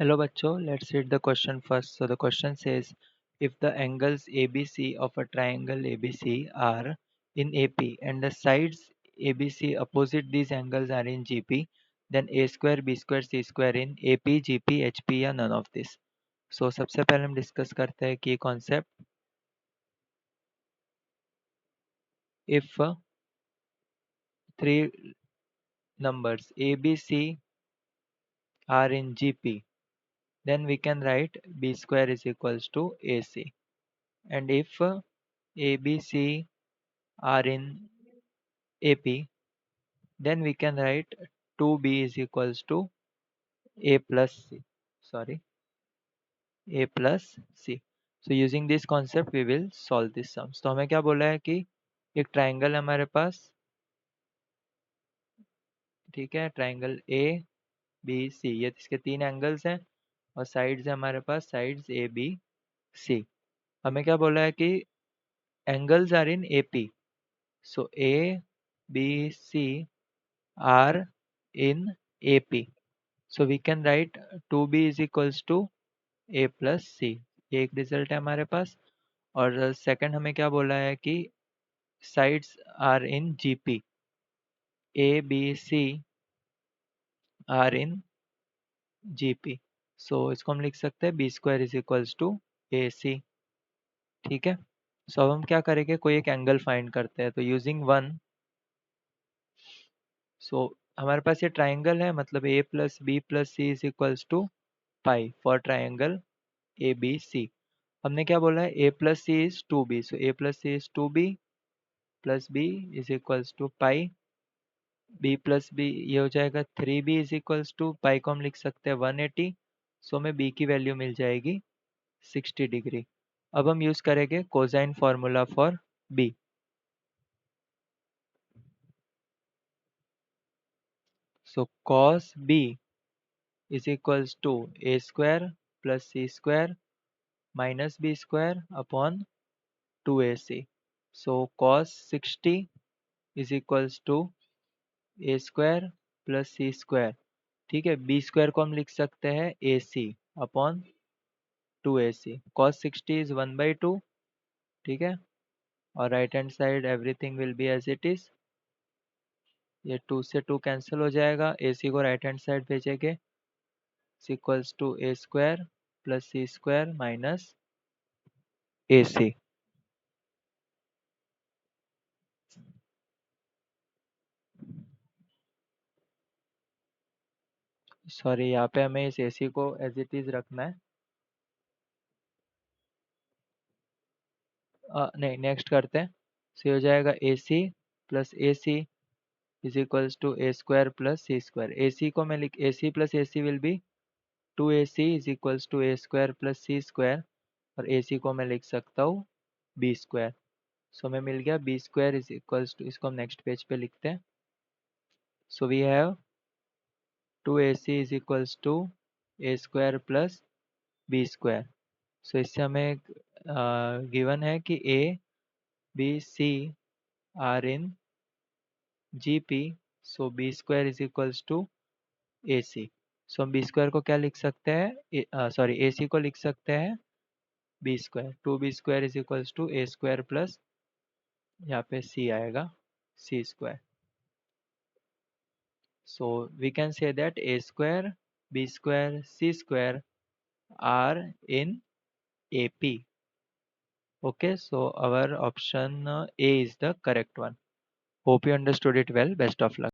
Hello bachcho, let's read the question first. So the question says, if the angles ABC of a triangle ABC are in AP and the sides ABC opposite these angles are in GP, then A square, B square, C square in AP, GP, HP या none of this. So सबसे पहले हम discuss करते हैं कि concept if three numbers ABC are in GP, then we can write B square is equals to AC. And if ABC are in AP, then we can write 2B is equals to A plus C. Sorry, A plus C. So using this concept, we will solve this sums. तो हमें क्या बोला है कि एक triangle है हमारे पास, ठीक है, ट्राइंगल ए बी सी, ये इसके तीन एंगल्स हैं और साइड्स है हमारे पास, साइड्स ए बी सी. हमें क्या बोला है कि angles are in A P, so A B C are in AP. So we can write 2B is equals to A plus C. ये एक रिजल्ट है हमारे पास. और सेकंड हमें क्या बोला है कि sides are in GP, A B C are in GP. So इसको हम लिख सकते हैं B square is equals to AC. ठीक है. सो अब हम क्या करेंगे, कोई एक एंगल फाइंड करते हैं. तो यूजिंग वन, सो हमारे पास ये ट्राइंगल है, मतलब A plus B plus C is equals to pi for triangle A B C. हमने क्या बोला है, A plus C is 2B, so A plus C is 2B plus B is equals to pi. B plus B ये हो जाएगा 3B is equals to पाई को हम लिख सकते हैं 180. सो हमें बी की वैल्यू मिल जाएगी 60 डिग्री. अब हम यूज करेंगे cosine formula for B. So cos B is equals to A square plus C square minus B square upon 2AC. So cos 60 is equals to A square plus C square. ठीक है, B square को हम लिख सकते हैं A C upon 2AC. Cos 60 is 1/2. ठीक है, और right hand side everything will be as it is. ये 2 से 2 कैंसिल हो जाएगा, ए सी को राइट हैंड साइड भेजेंगे, equals to A square plus C square minus A C. Sorry, यहाँ पे हमें इस ए सी को एज इट इज रखना है. नहीं, नेक्स्ट करते हैं. सो हो जाएगा A C plus A C is equals to A square plus C square. A C को मैं लिख, A C plus A C will be 2AC is equals to A square plus C square, और A C को मैं लिख सकता हूँ B square. सो हमें मिल गया B square is equals to, इसको हम नेक्स्ट पेज पे लिखते हैं. So we have 2AC is equals to A square plus B square. So इससे हमें गिवन है कि A B C are in G P, so B square is equals to A C. So हम B square को क्या लिख सकते हैं, सॉरी ए सी को लिख सकते हैं B square. 2B square is equals to A square plus, यहाँ पे सी आएगा, C square. So we can say that A square B square C square are in A P. Okay, so our option A is the correct one. Hope you understood it well. Best of luck.